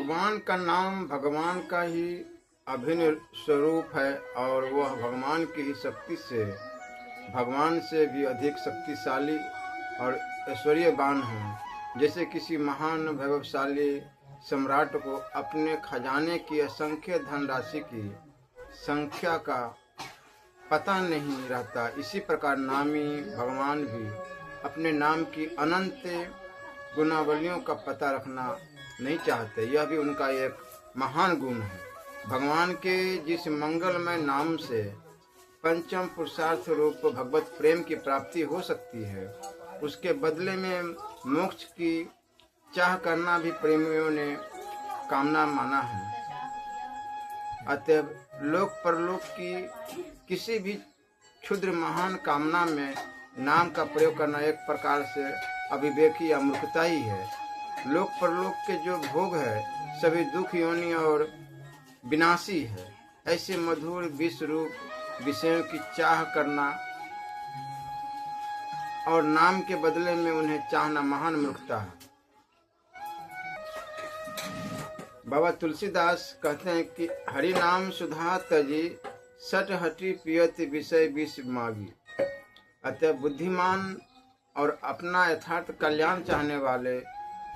भगवान का नाम भगवान का ही अभिन्न स्वरूप है और वह भगवान की ही शक्ति से भगवान से भी अधिक शक्तिशाली और ऐश्वर्यवान है। जैसे किसी महान वैभवशाली सम्राट को अपने खजाने की असंख्य धनराशि की संख्या का पता नहीं रहता, इसी प्रकार नामी भगवान भी अपने नाम की अनंत गुणावलियों का पता रखना नहीं चाहते। यह भी उनका एक महान गुण है। भगवान के जिस मंगलमय नाम से पंचम पुरुषार्थ रूप भगवत प्रेम की प्राप्ति हो सकती है, उसके बदले में मोक्ष की चाह करना भी प्रेमियों ने कामना माना है। अतः लोक परलोक की किसी भी क्षुद्र महान कामना में नाम का प्रयोग करना एक प्रकार से अविवेकी या मूर्खता ही है। लोक परलोक के जो भोग है सभी दुख योनि और विनाशी है। ऐसे मधुर विश्व रूप विषयों की चाह करना और नाम के बदले में उन्हें चाहना महान मूर्खता है। बाबा तुलसीदास कहते हैं कि हरि नाम सुधा तजी सट हटी पियत विषय विष मागी। अतः बुद्धिमान और अपना यथार्थ कल्याण चाहने वाले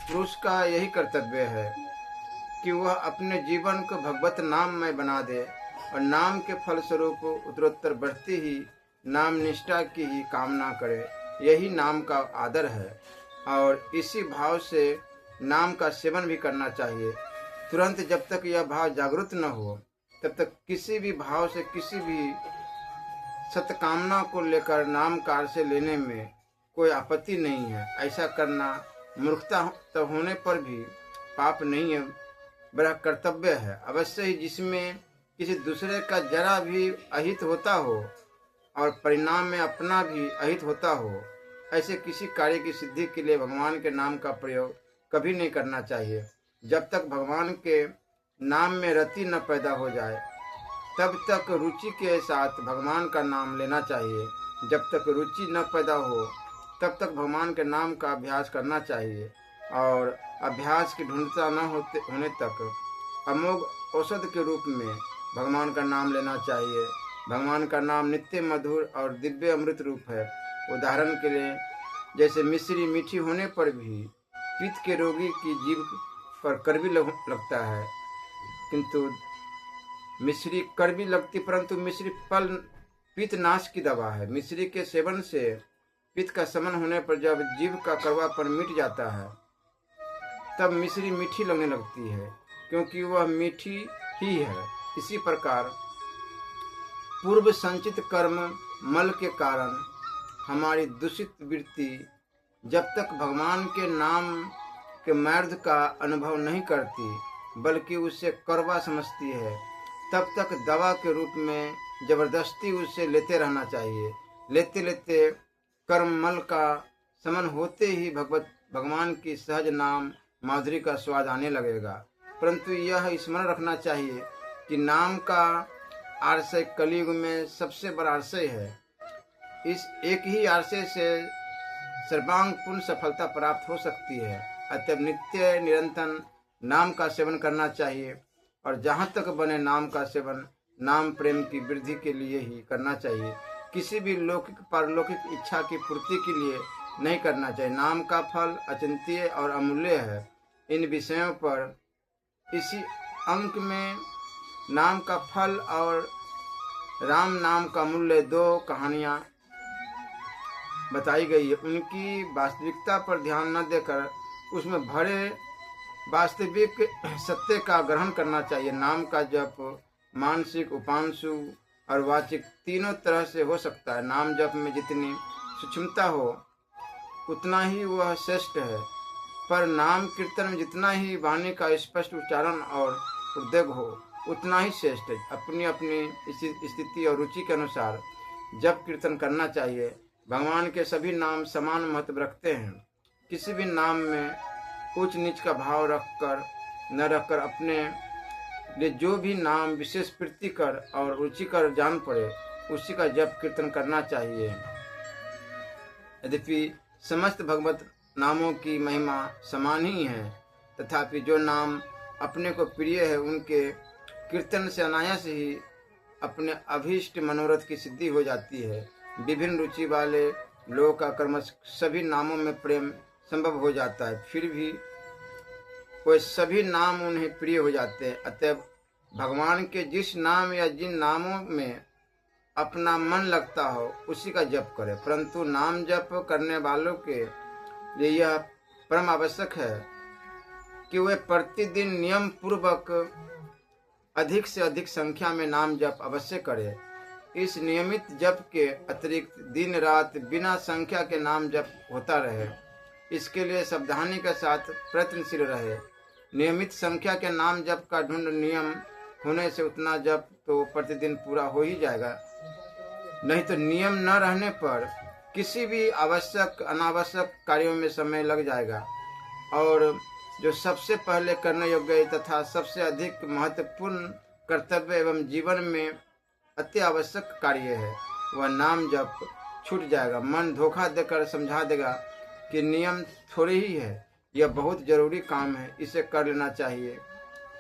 पुरुष का यही कर्तव्य है कि वह अपने जीवन को भगवत नाम में बना दे और नाम के फलस्वरूप उत्तरोत्तर बढ़ती ही नाम निष्ठा की ही कामना करे। यही नाम का आदर है और इसी भाव से नाम का सेवन भी करना चाहिए। तुरंत जब तक यह भाव जागृत न हो तब तक किसी भी भाव से किसी भी सत्कामना को लेकर नाम कार से लेने में कोई आपत्ति नहीं है। ऐसा करना मूर्खता तो होने पर भी पाप नहीं है, बड़ा कर्तव्य है। अवश्य ही जिसमें किसी दूसरे का जरा भी अहित होता हो और परिणाम में अपना भी अहित होता हो, ऐसे किसी कार्य की सिद्धि के लिए भगवान के नाम का प्रयोग कभी नहीं करना चाहिए। जब तक भगवान के नाम में रति न पैदा हो जाए तब तक रुचि के साथ भगवान का नाम लेना चाहिए। जब तक रुचि न पैदा हो तब तक भगवान के नाम का अभ्यास करना चाहिए और अभ्यास की ढूंढता न होने तक अमोघ औषध के रूप में भगवान का नाम लेना चाहिए। भगवान का नाम नित्य मधुर और दिव्य अमृत रूप है। उदाहरण के लिए जैसे मिश्री मीठी होने पर भी पित्त के रोगी की जीभ पर कड़वी लगता है, किंतु मिश्री कड़वी लगती परंतु मिश्री फल पित्त नाश की दवा है। मिश्री के सेवन से पित्त का शमन होने पर जब जीभ का कड़वापन मिट जाता है तब मिश्री मीठी लगने लगती है, क्योंकि वह मीठी ही है। इसी प्रकार पूर्व संचित कर्म मल के कारण हमारी दूषित वृत्ति जब तक भगवान के नाम के मर्द का अनुभव नहीं करती बल्कि उसे कड़वा समझती है, तब तक दवा के रूप में जबरदस्ती उसे लेते रहना चाहिए। लेते लेते कर्म मल का समन होते ही भगवान की सहज नाम माधुरी का स्वाद आने लगेगा। परंतु यह स्मरण रखना चाहिए कि नाम का आशय कलयुग में सबसे बड़ा आशय है। इस एक ही आशय से सर्वांग पूर्ण सफलता प्राप्त हो सकती है। अतः नित्य निरंतर नाम का सेवन करना चाहिए और जहाँ तक बने नाम का सेवन नाम प्रेम की वृद्धि के लिए ही करना चाहिए। किसी भी लौकिक पारलौकिक इच्छा की पूर्ति के लिए नहीं करना चाहिए। नाम का फल अचिंत्य और अमूल्य है। इन विषयों पर इसी अंक में नाम का फल और राम नाम का मूल्य दो कहानियाँ बताई गई है। उनकी वास्तविकता पर ध्यान न देकर उसमें भरे वास्तविक सत्य का ग्रहण करना चाहिए। नाम का जप मानसिक उपांशु और वाचिक तीनों तरह से हो सकता है। नाम जप में जितनी सूक्ष्मता हो उतना ही वह श्रेष्ठ है, पर नाम कीर्तन में जितना ही वाणी का स्पष्ट उच्चारण और उद्योग हो उतना ही श्रेष्ठ है। अपनी अपनी स्थिति और रुचि के अनुसार जप कीर्तन करना चाहिए। भगवान के सभी नाम समान महत्व रखते हैं। किसी भी नाम में उच्च नीच का भाव रखकर अपने लिए जो भी नाम विशेष प्रीतिकर और रुचिकर जान पड़े उसी का जप कीर्तन करना चाहिए। यद्यपि समस्त भगवत नामों की महिमा समान ही है, तथापि जो नाम अपने को प्रिय है, उनके कीर्तन से अनायास ही अपने अभीष्ट मनोरथ की सिद्धि हो जाती है। विभिन्न रुचि वाले लोगों का क्रमश सभी नामों में प्रेम संभव हो जाता है, फिर भी वे सभी नाम उन्हें प्रिय हो जाते हैं। अतः भगवान के जिस नाम या जिन नामों में अपना मन लगता हो उसी का जप करें, परंतु नाम जप करने वालों के लिए यह परम आवश्यक है कि वे प्रतिदिन नियम पूर्वक अधिक से अधिक संख्या में नाम जप अवश्य करें। इस नियमित जप के अतिरिक्त दिन रात बिना संख्या के नाम जप होता रहे। इसके लिए सावधानी के साथ प्रयत्नशील रहे। नियमित संख्या के नाम जप का ढूंढ नियम होने से उतना जप तो प्रतिदिन पूरा हो ही जाएगा, नहीं तो नियम न रहने पर किसी भी आवश्यक अनावश्यक कार्यों में समय लग जाएगा और जो सबसे पहले करने योग्य तथा सबसे अधिक महत्वपूर्ण कर्तव्य एवं जीवन में अति आवश्यक कार्य है वह नाम जप छूट जाएगा। मन धोखा देकर समझा देगा कि नियम थोड़े ही है, यह बहुत जरूरी काम है, इसे कर लेना चाहिए।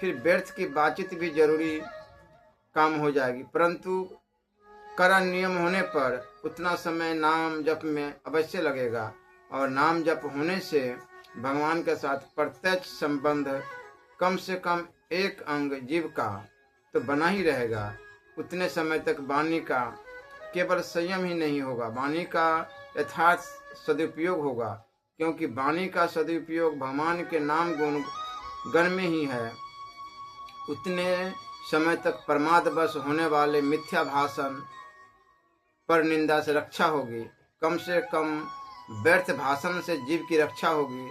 फिर व्यर्थ की बातचीत भी जरूरी काम हो जाएगी, परंतु कड़ा नियम होने पर उतना समय नाम जप में अवश्य लगेगा और नाम जप होने से भगवान के साथ प्रत्यक्ष संबंध कम से कम एक अंग जीव का तो बना ही रहेगा। उतने समय तक वाणी का केवल संयम ही नहीं होगा, वाणी का यथार्थ सदुपयोग होगा, क्योंकि वाणी का सदुपयोग भगवान के नाम गुण गण में ही है। उतने समय तक प्रमादवश होने वाले मिथ्या भाषण पर निंदा से रक्षा होगी, कम से कम व्यर्थ भाषण से जीव की रक्षा होगी।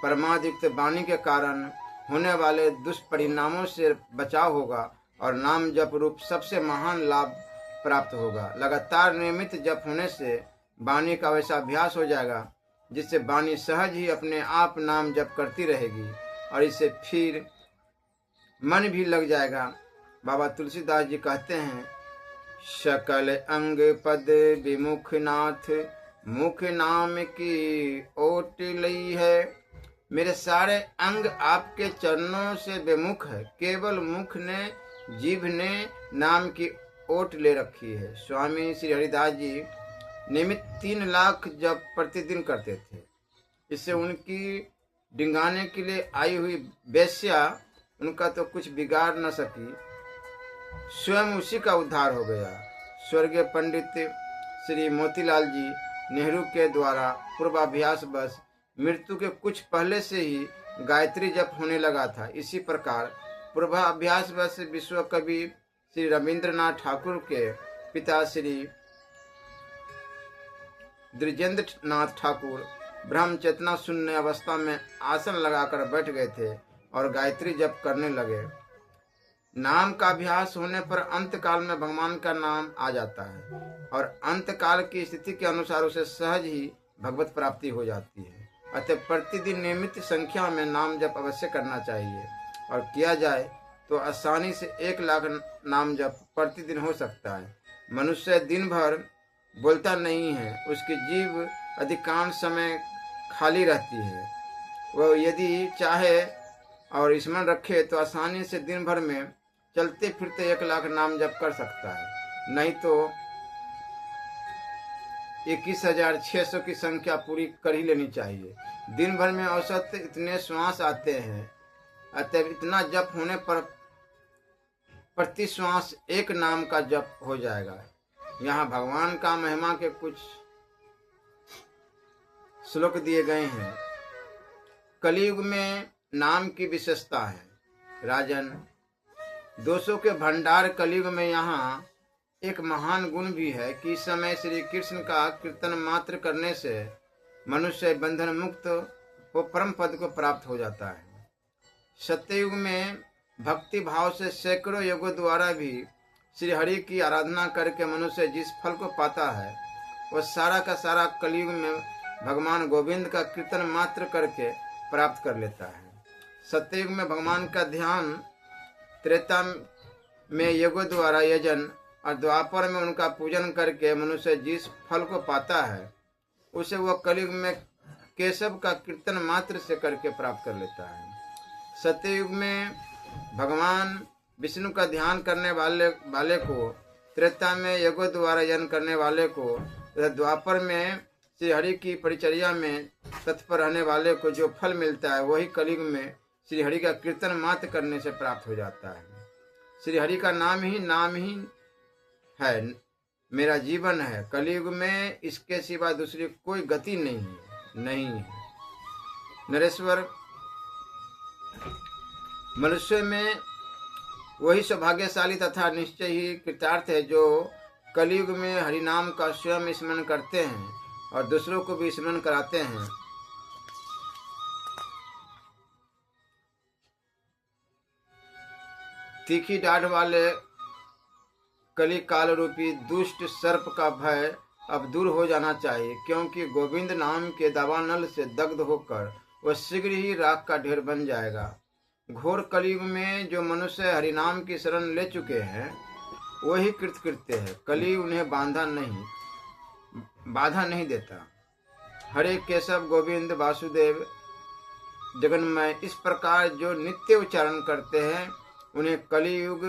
प्रमादयुक्त वाणी के कारण होने वाले दुष्परिणामों से बचाव होगा और नाम जप रूप सबसे महान लाभ प्राप्त होगा। लगातार नियमित जप होने से वाणी का वैसा अभ्यास हो जाएगा जिससे वाणी सहज ही अपने आप नाम जप करती रहेगी और इससे फिर मन भी लग जाएगा। बाबा तुलसीदास जी कहते हैं, सकल अंग पद विमुख नाथ, मुख नाम की ओट लई है। मेरे सारे अंग आपके चरणों से विमुख है, केवल मुख ने जीभ ने नाम की ओट ले रखी है। स्वामी श्री हरिदास जी नियमित 3 लाख जप प्रतिदिन करते थे। इससे उनकी डिंगाने के लिए आई हुई वेश्या उनका तो कुछ बिगाड़ न सकी, स्वयं उसी का उद्धार हो गया। स्वर्गीय पंडित श्री मोतीलाल जी नेहरू के द्वारा पूर्वाभ्यास बस मृत्यु के कुछ पहले से ही गायत्री जप होने लगा था। इसी प्रकार पूर्वाभ्यास बस विश्व कवि श्री रविंद्रनाथ ठाकुर के पिता श्री द्विजेंद्र नाथ ठाकुर ब्रह्म चेतना शून्य अवस्था में आसन लगाकर बैठ गए थे और गायत्री जप करने लगे। नाम का अभ्यास होने पर अंत काल में भगवान का नाम आ जाता है और अंत काल की स्थिति के अनुसार उसे सहज ही भगवत प्राप्ति हो जाती है। अतः प्रतिदिन नियमित संख्या में नाम जप अवश्य करना चाहिए और किया जाए तो आसानी से 1 लाख नाम जप प्रतिदिन हो सकता है। मनुष्य दिन भर बोलता नहीं है, उसकी जीभ अधिकांश समय खाली रहती है। वह यदि चाहे और स्मरण रखे तो आसानी से दिन भर में चलते फिरते 1 लाख नाम जप कर सकता है, नहीं तो 21,600 की संख्या पूरी कर ही लेनी चाहिए। दिन भर में औसत इतने श्वास आते हैं, अतः इतना जप होने पर प्रति श्वास 1 नाम का जप हो जाएगा। यहाँ भगवान का महिमा के कुछ श्लोक दिए गए हैं। कलयुग में नाम की विशेषता है। राजन, दोषों के भंडार कलयुग में यहाँ एक महान गुण भी है कि इस समय श्री कृष्ण का कीर्तन मात्र करने से मनुष्य बंधन मुक्त हो परम पद को प्राप्त हो जाता है। सत्ययुग में भक्ति भाव से सैकड़ों युगों द्वारा भी श्री हरि की आराधना करके मनुष्य जिस फल को पाता है वह सारा का सारा कलयुग में भगवान गोविंद का कीर्तन मात्र करके प्राप्त कर लेता है। सत्ययुग में भगवान का ध्यान, त्रेता में युगों द्वारा यजन और द्वापर में उनका पूजन करके मनुष्य जिस फल को पाता है उसे वह कलयुग में केशव का कीर्तन मात्र से करके प्राप्त कर लेता है। सत्ययुग में भगवान विष्णु का ध्यान करने वाले को, त्रेता में यज्ञों द्वारा यज्ञ करने वाले को तथा द्वापर में श्री हरि की परिचर्या में तत्पर रहने वाले को जो फल मिलता है वही कलयुग में श्री हरि का कीर्तन मात्र करने से प्राप्त हो जाता है। श्री हरि का नाम ही है, मेरा जीवन है। कलयुग में इसके सिवा दूसरी कोई गति नहीं है। नरेश्वर, मनुष्य में वही सौभाग्यशाली तथा निश्चय ही कृतार्थ है जो कलयुग में हरिनाम का स्वयं स्मरण करते हैं और दूसरों को भी स्मरण कराते हैं। तीखी डाढ़ वाले कली काल रूपी दुष्ट सर्प का भय अब दूर हो जाना चाहिए, क्योंकि गोविंद नाम के दावानल से दग्ध होकर वह शीघ्र ही राख का ढेर बन जाएगा। घोर कलयुग में जो मनुष्य हरिनाम की शरण ले चुके हैं वही कृतकृत्य है। कली उन्हें बाधा नहीं देता। हरे केशव गोविंद वासुदेव जगन्मय इस प्रकार जो नित्य उच्चारण करते हैं उन्हें कलियुग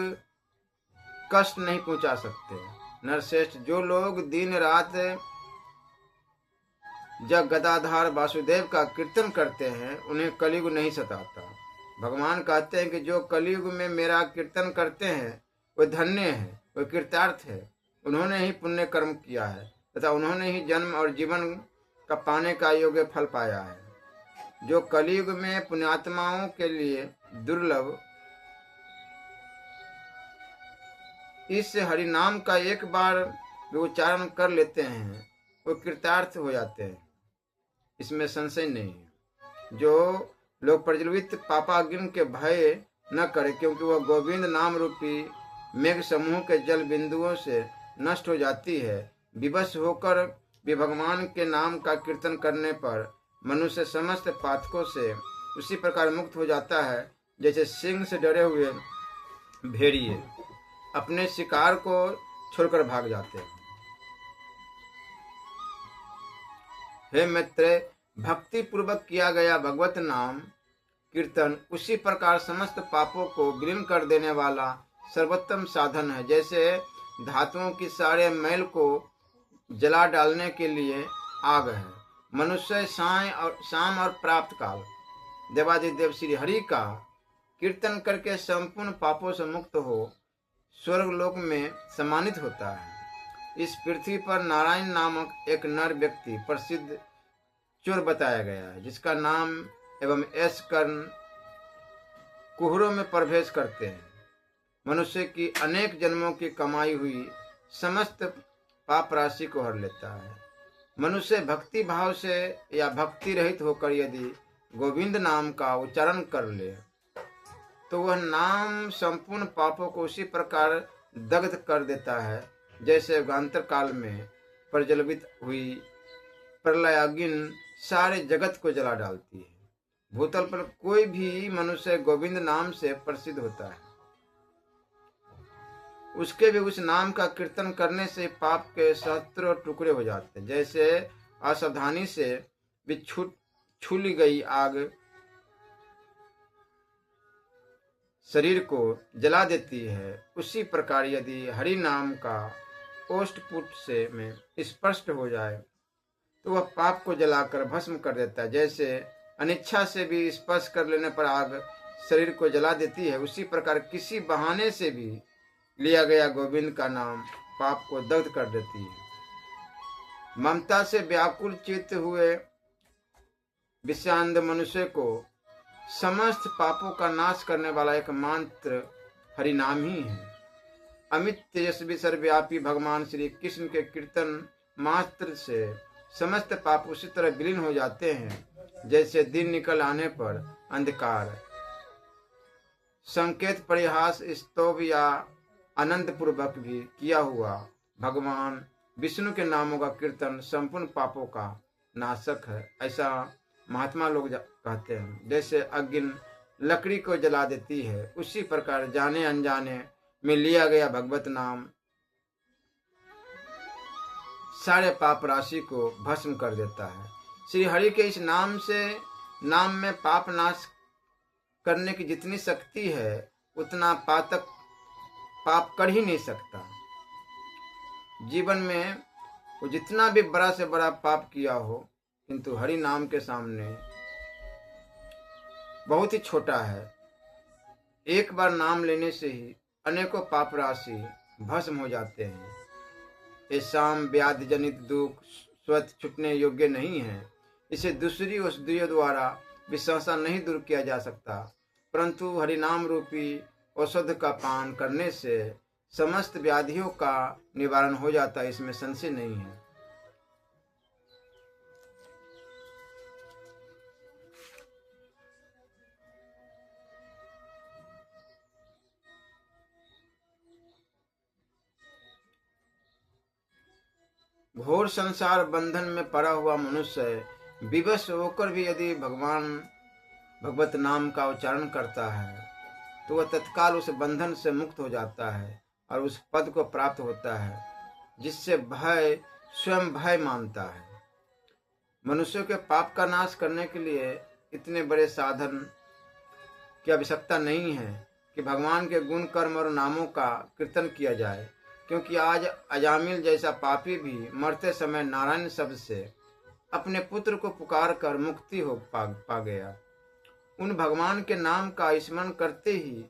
कष्ट नहीं पहुंचा सकते। नरश्रेष्ठ, जो लोग दिन रात जग गदाधार वासुदेव का कीर्तन करते हैं उन्हें कलयुग नहीं सताता। भगवान कहते हैं कि जो कलयुग में मेरा कीर्तन करते हैं वे धन्य है, वे कृतार्थ है। उन्होंने ही पुण्य कर्म किया है तथा उन्होंने ही जन्म और जीवन का पाने का योग्य फल पाया है। जो कलयुग में पुण्यात्माओं के लिए दुर्लभ इस हरिनाम का एक बार उच्चारण कर लेते हैं वो कृतार्थ हो जाते हैं, इसमें संशय नहीं है। जो लोग प्रज्वलित पापाग्नि के भय न करे, क्योंकि वह गोविंद नाम रूपी मेघ समूह के जल बिंदुओं से नष्ट हो जाती है। विवश होकर भी भगवान के नाम का कीर्तन करने पर मनुष्य समस्त पातकों से उसी प्रकार मुक्त हो जाता है जैसे सिंह से डरे हुए भेड़िए अपने शिकार को छोड़कर भाग जाते हैं। हे मित्र, भक्ति पूर्वक किया गया भगवत नाम कीर्तन उसी प्रकार समस्त पापों को विलीन कर देने वाला सर्वोत्तम साधन है, जैसे धातुओं की सारे मैल को जला डालने के लिए आग है। मनुष्य शाम और प्राप्त काल देवादिदेव श्री हरि का कीर्तन करके संपूर्ण पापों से मुक्त हो स्वर्ग लोक में सम्मानित होता है। इस पृथ्वी पर नारायण नामक एक नर व्यक्ति प्रसिद्ध चोर बताया गया है, जिसका नाम एवं ऐश कर्ण कुहरों में प्रवेश करते हैं। मनुष्य की अनेक जन्मों की कमाई हुई समस्त पाप राशि को हर लेता है। मनुष्य भक्ति भाव से या भक्ति रहित होकर यदि गोविंद नाम का उच्चारण कर ले तो वह नाम संपूर्ण पापों को उसी प्रकार दग्ध कर देता है जैसे युगांतर काल में प्रज्वलित हुई प्रलयाग्नि सारे जगत को जला डालती है। भूतल पर कोई भी मनुष्य गोविंद नाम से प्रसिद्ध होता है, उसके भी उस नाम का कीर्तन करने से पाप के सहस्त्रों टुकड़े हो जाते हैं। जैसे असावधानी से भी छूली गई आग शरीर को जला देती है, उसी प्रकार यदि हरि नाम का ओष्ठपुट से में स्पष्ट हो जाए तो वह पाप को जलाकर भस्म कर देता है। जैसे अनिच्छा से भी स्पर्श कर लेने पर आग शरीर को जला देती है, उसी प्रकार किसी बहाने से भी लिया गया गोविंद का नाम पाप को दग्ध कर देती है। ममता से व्याकुल चित्त हुए विषांध मनुष्य को समस्त पापों का नाश करने वाला एकमात्र हरिनाम ही है। अमित तेजस्वी सर्वव्यापी भगवान श्री कृष्ण के कीर्तन मात्र से समस्त पाप उसी तरह विलीन हो जाते हैं जैसे दिन निकल आने पर अंधकार। संकेत परिहास स्तोभ या अनंत पूर्वक भी किया हुआ भगवान विष्णु के नामों का कीर्तन संपूर्ण पापों का नाशक है, ऐसा महात्मा लोग कहते हैं। जैसे अग्नि लकड़ी को जला देती है, उसी प्रकार जाने अनजाने में लिया गया भगवत नाम सारे पाप राशि को भस्म कर देता है। श्री हरि के इस नाम में पाप नाश करने की जितनी शक्ति है उतना पातक पाप कर ही नहीं सकता। जीवन में वो जितना भी बड़ा से बड़ा पाप किया हो, किंतु हरि नाम के सामने बहुत ही छोटा है। एक बार नाम लेने से ही अनेकों पाप राशि भस्म हो जाते हैं। ये शाम व्याधि जनित दुख स्वतः छुटने योग्य नहीं है। इसे दूसरी औषधियों द्वारा भी सहसा नहीं दूर किया जा सकता, परंतु हरिनाम रूपी औषध का पान करने से समस्त व्याधियों का निवारण हो जाता है, इसमें संशय नहीं है। घोर संसार बंधन में पड़ा हुआ मनुष्य विवश होकर भी यदि भगवत नाम का उच्चारण करता है तो वह तत्काल उस बंधन से मुक्त हो जाता है और उस पद को प्राप्त होता है जिससे भय स्वयं भय मानता है। मनुष्यों के पाप का नाश करने के लिए इतने बड़े साधन की आवश्यकता नहीं है कि भगवान के गुण कर्म और नामों का कीर्तन किया जाए, क्योंकि आज अजामिल जैसा पापी भी मरते समय नारायण शब्द से अपने पुत्र को पुकार कर मुक्ति हो पा गया। उन भगवान के नाम का स्मरण करते ही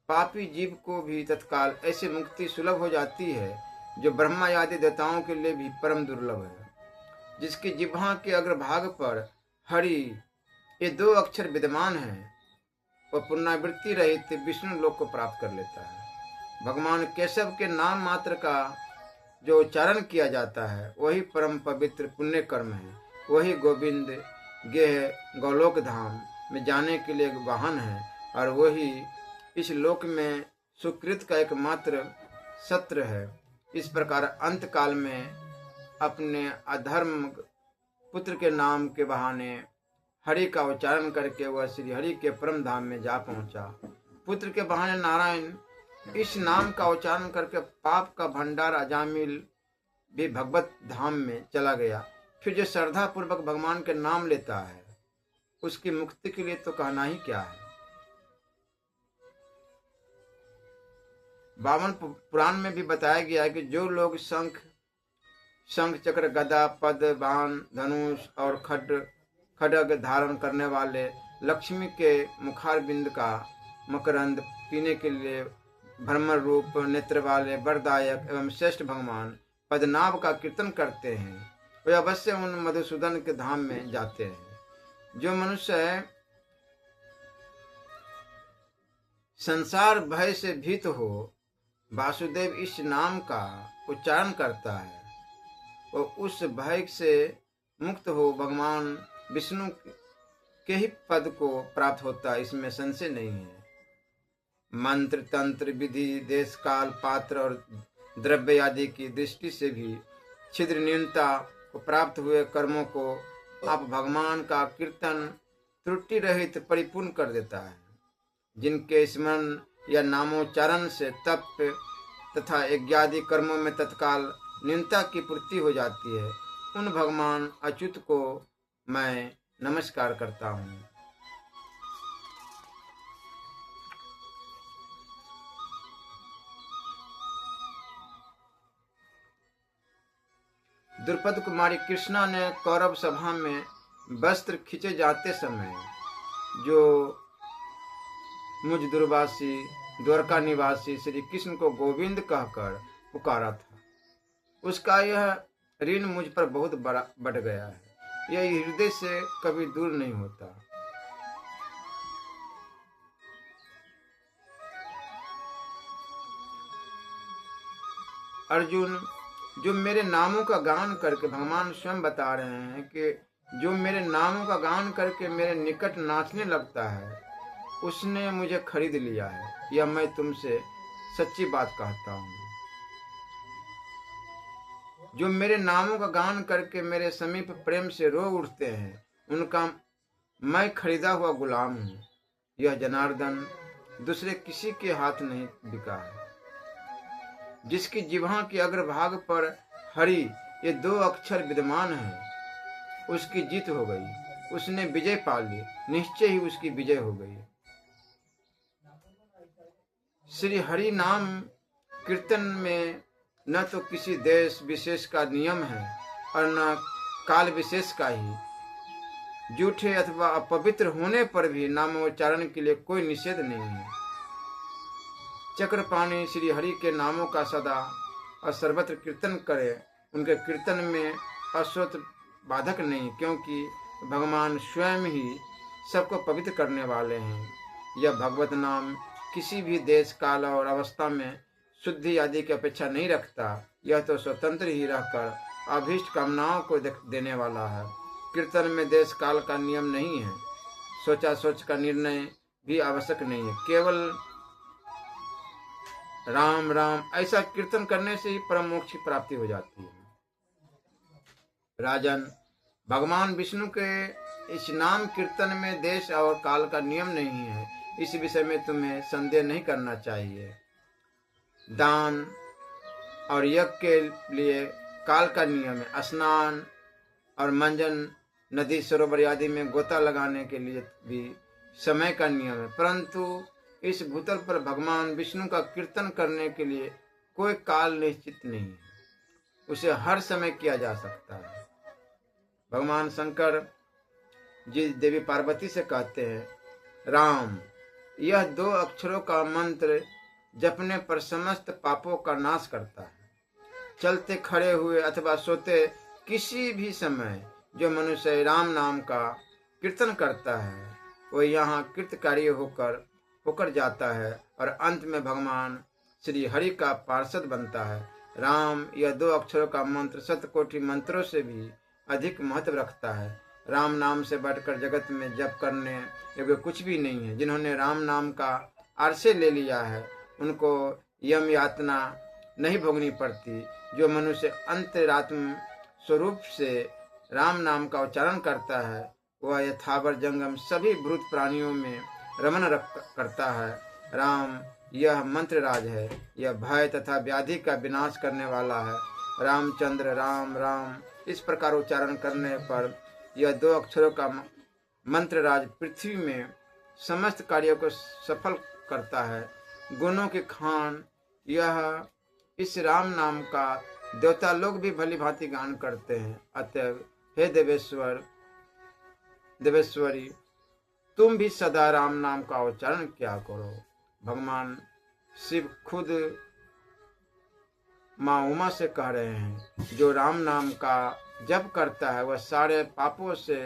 पापी जीव को भी तत्काल ऐसी मुक्ति सुलभ हो जाती है जो ब्रह्मा आदि देवताओं के लिए भी परम दुर्लभ है। जिसकी जिह्वा के अग्रभाग पर हरि ये दो अक्षर विद्यमान है वह पुनरावृत्ति रहित विष्णु लोक को प्राप्त कर लेता है। भगवान केशव के नाम मात्र का जो उच्चारण किया जाता है वही परम पवित्र पुण्य कर्म है। वही गोविंद गेह गौलोक धाम में जाने के लिए एक वाहन है और वही इस लोक में सुकृत का एकमात्र सत्र है। इस प्रकार अंत काल में अपने अधर्म पुत्र के नाम के बहाने हरि का उच्चारण करके वह श्री हरि के परम धाम में जा पहुंचा। पुत्र के बहाने नारायण इस नाम का उच्चारण करके पाप का भंडार अजामिल भी भगवत धाम में चला गया। फिर जो श्रद्धा पूर्वक भगवान के नाम लेता है उसकी मुक्ति के लिए तो कहना ही क्या है। बावन पुराण में भी बताया गया है कि जो लोग शंख चक्र गदा पद बाण धनुष और खड्ग धारण करने वाले लक्ष्मी के मुखारबिंद का मकरंद पीने के लिए भ्रमर रूप नेत्र वाले वरदायक एवं श्रेष्ठ भगवान पद्मनाभ का कीर्तन करते हैं वे अवश्य उन मधुसूदन के धाम में जाते हैं। जो मनुष्य संसार भय से भीत हो वासुदेव इस नाम का उच्चारण करता है वो उस भय से मुक्त हो भगवान विष्णु के ही पद को प्राप्त होता है, इसमें संशय नहीं है। मंत्र तंत्र विधि देश काल पात्र और द्रव्य आदि की दृष्टि से भी छिद्र न्यूनता को प्राप्त हुए कर्मों को आप भगवान का कीर्तन त्रुटि रहित परिपूर्ण कर देता है। जिनके स्मरण या नामोच्चारण से तप तथा यज्ञादि कर्मों में तत्काल न्यूनता की पूर्ति हो जाती है उन भगवान अच्युत को मैं नमस्कार करता हूँ। द्रुपद कुमारी कृष्णा ने कौरव सभा में वस्त्र खींचे जाते समय जो मुझ दुर्वासी द्वारका निवासी श्री कृष्ण को गोविंद कहकर पुकारा था उसका यह ऋण मुझ पर बहुत बढ़ गया है। यह हृदय से कभी दूर नहीं होता। अर्जुन जो मेरे नामों का गान करके भगवान स्वयं बता रहे हैं कि जो मेरे नामों का गान करके मेरे निकट नाचने लगता है उसने मुझे खरीद लिया है। यह मैं तुमसे सच्ची बात कहता हूँ। जो मेरे नामों का गान करके मेरे समीप प्रेम से रो उठते हैं उनका मैं खरीदा हुआ गुलाम हूँ। यह जनार्दन दूसरे किसी के हाथ नहीं बिका है। जिसकी जिह्वा के अग्रभाग पर हरि ये दो अक्षर विद्यमान हैं उसकी जीत हो गई। उसने विजय पा ली, निश्चय ही उसकी विजय हो गई। श्री हरि नाम कीर्तन में न तो किसी देश विशेष का नियम है और न काल विशेष का ही। झूठे अथवा अपवित्र होने पर भी नामोच्चारण के लिए कोई निषेध नहीं है। चक्रपाणी श्री हरि के नामों का सदा और सर्वत्र कीर्तन करे। उनके कीर्तन में अश्वत बाधक नहीं, क्योंकि भगवान स्वयं ही सबको पवित्र करने वाले हैं। यह भगवत नाम किसी भी देश, काल और अवस्था में शुद्धि आदि की अपेक्षा नहीं रखता। यह तो स्वतंत्र ही रहकर अभीष्ट कामनाओं को देने वाला है। कीर्तन में देश काल का नियम नहीं है, सोचा सोच का निर्णय भी आवश्यक नहीं है। केवल राम राम ऐसा कीर्तन करने से ही परम मोक्ष की प्राप्ति हो जाती है। राजन, भगवान विष्णु के इस नाम कीर्तन में देश और काल का नियम नहीं है। इस विषय में तुम्हें संदेह नहीं करना चाहिए। दान और यज्ञ के लिए काल का नियम है। स्नान और मंजन, नदी सरोवर आदि में गोता लगाने के लिए भी समय का नियम है। परंतु इस भूतल पर भगवान विष्णु का कीर्तन करने के लिए कोई काल निश्चित नहीं है, उसे हर समय किया जा सकता है। भगवान शंकर जी देवी पार्वती से कहते हैं, राम, यह 2 अक्षरों का मंत्र जपने पर समस्त पापों का नाश करता है। चलते खड़े हुए अथवा सोते किसी भी समय जो मनुष्य राम नाम का कीर्तन करता है, वह यहाँ कृतकारी होकर जाता है और अंत में भगवान श्री हरि का पार्षद बनता है। राम, यह 2 अक्षरों का मंत्र 7 कोटि मंत्रों से भी अधिक महत्व रखता है। राम नाम से बढ़कर जगत में जप करने योग्य कुछ भी नहीं है। जिन्होंने राम नाम का आश्रय ले लिया है, उनको यम यातना नहीं भोगनी पड़ती। जो मनुष्य अंतरात्म स्वरूप से राम नाम का उच्चारण करता है, वह यथावर जंगम सभी भूत प्राणियों में रमन करता है। राम, यह मंत्र राज है। यह भय तथा व्याधि का विनाश करने वाला है। रामचंद्र, राम राम इस प्रकार उच्चारण करने पर यह 2 अक्षरों का मंत्र राज पृथ्वी में समस्त कार्यों को सफल करता है। गुणों के खान यह इस राम नाम का देवता लोग भी भली भांति गान करते हैं। अतएव हे देवेश्वरी, तुम भी सदा राम नाम का उच्चारण किया करो। भगवान शिव खुद माँ उमा से कह रहे हैं, जो राम नाम का जप करता है वह सारे पापों से,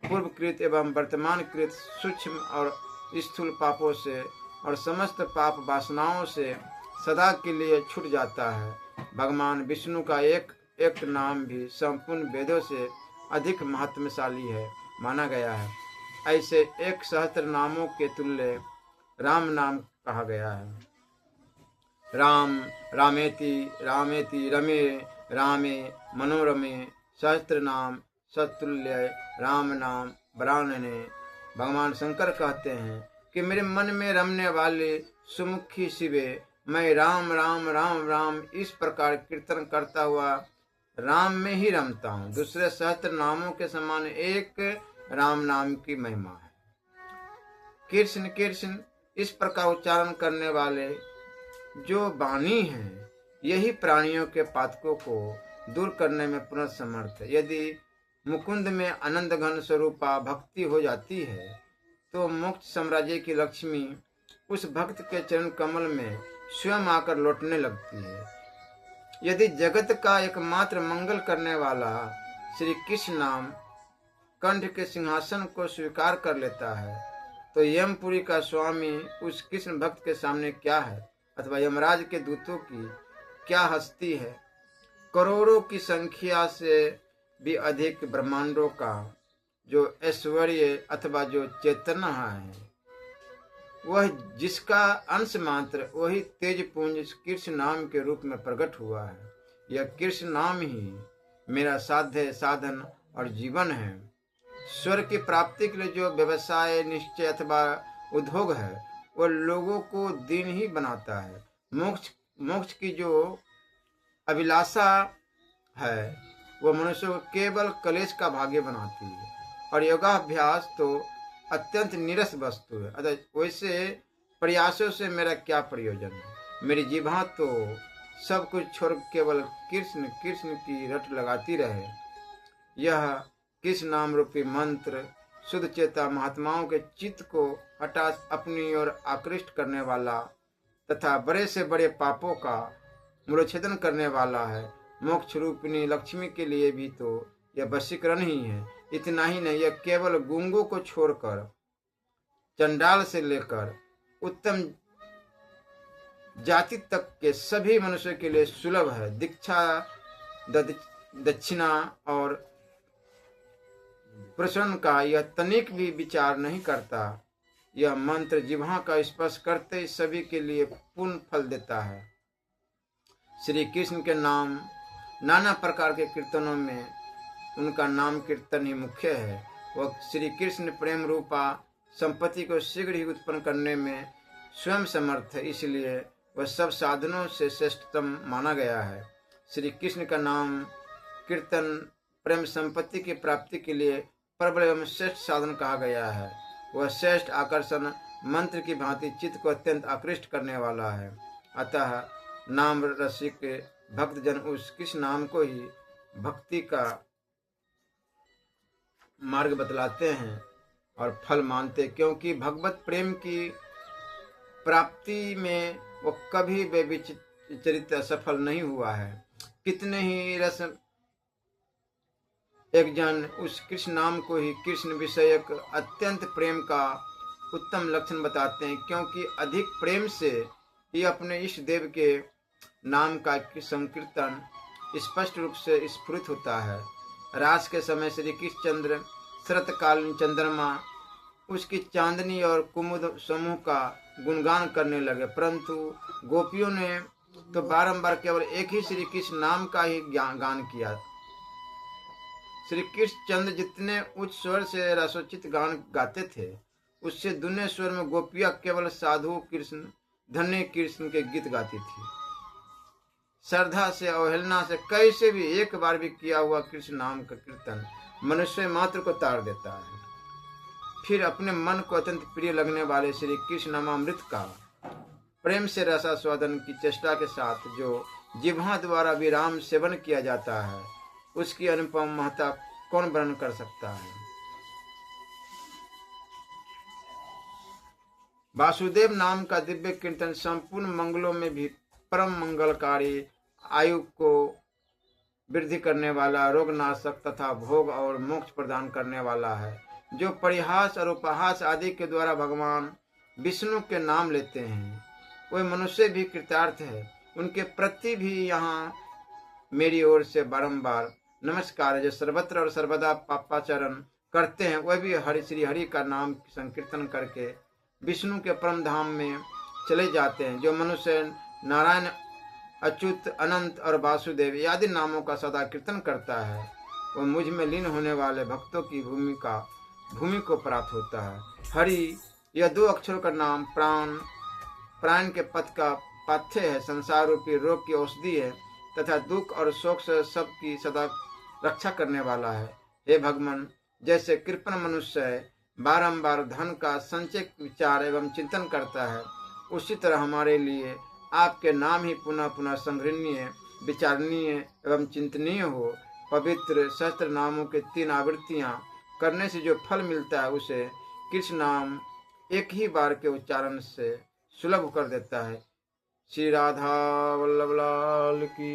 पूर्वकृत एवं वर्तमानकृत सूक्ष्म और स्थूल पापों से और समस्त पाप वासनाओं से सदा के लिए छूट जाता है। भगवान विष्णु का एक एक नाम भी संपूर्ण वेदों से अधिक महत्वशाली है माना गया है। ऐसे 1 सहस्त्र नामों के तुल्य राम नाम कहा गया है। राम, रामेति रामेति रमे रामे मनोरमे सहस्त्र नाम सतुल्य राम नाम बरानने। भगवान शंकर कहते हैं कि मेरे मन में रमने वाले सुमुखी शिवे, मैं राम राम राम राम इस प्रकार कीर्तन करता हुआ राम में ही रमता हूँ। दूसरे सहस्त्र नामों के समान एक राम नाम की महिमा है। कृष्ण कृष्ण इस प्रकार उच्चारण करने वाले जो वाणी हैं, यही प्राणियों के पातकों को दूर करने में पूर्ण समर्थ है। यदि मुकुंद में आनंद घन स्वरूपा भक्ति हो जाती है, तो मोक्ष साम्राज्य की लक्ष्मी उस भक्त के चरण कमल में स्वयं आकर लौटने लगती है। यदि जगत का एकमात्र मंगल करने वाला श्री कृष्ण नाम कंठ के सिंहासन को स्वीकार कर लेता है, तो यमपुरी का स्वामी उस कृष्ण भक्त के सामने क्या है, अथवा यमराज के दूतों की क्या हस्ती है। करोड़ों की संख्या से भी अधिक ब्रह्मांडों का जो ऐश्वर्य अथवा जो चेतना है, वह जिसका अंश मात्र वही तेज पुंज कृष्ण नाम के रूप में प्रकट हुआ है। यह कृष्ण नाम ही मेरा साध्य, साधन और जीवन है। स्वर्ग की प्राप्ति के लिए जो व्यवसाय, निश्चय अथवा उद्योग है, वह लोगों को दीन ही बनाता है। मोक्ष की जो अभिलाषा है, वह मनुष्य को केवल कलेश का भाग्य बनाती है। और योगाभ्यास तो अत्यंत नीरस वस्तु है। अतः वैसे प्रयासों से मेरा क्या प्रयोजन है। मेरी जिह्वा तो सब कुछ छोड़ केवल कृष्ण कृष्ण की रट लगाती रहे। यह कृष्ण नाम रूपी मंत्र शुद्ध चेता महात्माओं के चित्त को हटा अपनी ओर आकृष्ट करने वाला तथा बड़े से बड़े पापों का मूलोच्छेदन करने वाला है। मोक्ष रूपिणी लक्ष्मी के लिए भी तो यह वशीकरण ही है। इतना ही नहीं, यह केवल गूंगों को छोड़कर चंडाल से लेकर उत्तम जाति तक के सभी मनुष्यों के लिए सुलभ है। दीक्षा, दक्षिणा और प्रसन्न का यह तनिक भी विचार नहीं करता। यह मंत्र जिह्वा का स्पर्श करते ही सभी के लिए पूर्ण फल देता है। श्री कृष्ण के नाम नाना प्रकार के कीर्तनों में उनका नाम कीर्तन ही मुख्य है। वह श्री कृष्ण प्रेम रूपा संपत्ति को शीघ्र ही उत्पन्न करने में स्वयं समर्थ है, इसलिए वह सब साधनों से श्रेष्ठतम माना गया है। श्री कृष्ण का नाम कीर्तन प्रेम संपत्ति की प्राप्ति के लिए प्रबल एवं श्रेष्ठ साधन कहा गया है। वह श्रेष्ठ आकर्षण मंत्र की भांति चित्त को अत्यंत आकृष्ट करने वाला है। अतः नाम रसिक भक्तजन उस कृष्ण नाम को ही भक्ति का मार्ग बतलाते हैं और फल मानते, क्योंकि भगवत प्रेम की प्राप्ति में वो कभी बेविचरित असफल नहीं हुआ है। कितने ही रस एक जन उस कृष्ण नाम को ही कृष्ण विषयक अत्यंत प्रेम का उत्तम लक्षण बताते हैं, क्योंकि अधिक प्रेम से ही अपने इष्ट देव के नाम का संकीर्तन स्पष्ट रूप से स्फुरित होता है। रास के समय श्री कृष्णचंद्र शरतकालीन चंद्रमा उसकी चांदनी और कुमुद समूह का गुणगान करने लगे, परंतु गोपियों ने तो बारंबार केवल एक ही श्री कृष्ण नाम का ही गान किया। श्री कृष्णचंद्र जितने उच्च स्वर से रसोचित गान गाते थे, उससे दुने स्वर में गोपियां केवल साधु कृष्ण धन्य कृष्ण के गीत गाती थी। श्रद्धा से अवहेलना से कैसे भी एक बार भी किया हुआ कृष्ण नाम का कीर्तन मनुष्य मात्र को तार देता है। फिर अपने मन को अत्यंत प्रिय लगने वाले श्री कृष्ण नामामृत का प्रेम से रसास्वादन की चेष्टा के साथ जो जिह्वा द्वारा विराम सेवन किया जाता है, उसकी अनुपम महत्ता कौन वर्णन कर सकता है। वासुदेव नाम का दिव्य कीर्तन संपूर्ण मंगलों में भी परम मंगलकारी, आयु को वृद्धि करने वाला, रोगनाशक तथा भोग और मोक्ष प्रदान करने वाला है। जो परिहास और उपहास आदि के द्वारा भगवान विष्णु के नाम लेते हैं, वे मनुष्य भी कृतार्थ है। उनके प्रति भी यहाँ मेरी ओर से बारंबार नमस्कार है। जो सर्वत्र और सर्वदा पापाचरण करते हैं, वह भी हरि श्री हरि का नाम संकीर्तन करके विष्णु के परम धाम में चले जाते हैं। जो मनुष्य नारायण, अच्युत, अनंत और वासुदेव आदि नामों का सदा कीर्तन करता है, वह मुझ में लीन होने वाले भक्तों की भूमि को प्राप्त होता है। हरि यह दो अक्षरों का नाम प्राण के पथ का पाथ्य है, संसार रूपी रोग की औषधि है तथा दुख और शोक से सबकी सदा रक्षा करने वाला है। हे भगवान, जैसे कृपण मनुष्य बारंबार धन का संचय विचार एवं चिंतन करता है, उसी तरह हमारे लिए आपके नाम ही पुनः पुनः संग्रहणीय, विचारणीय एवं चिंतनीय हो। पवित्र सहस्त्र नामों के 3 आवृत्तियां करने से जो फल मिलता है, उसे कृष्ण नाम एक ही बार के उच्चारण से सुलभ कर देता है। श्री राधा वल्लभ लाल की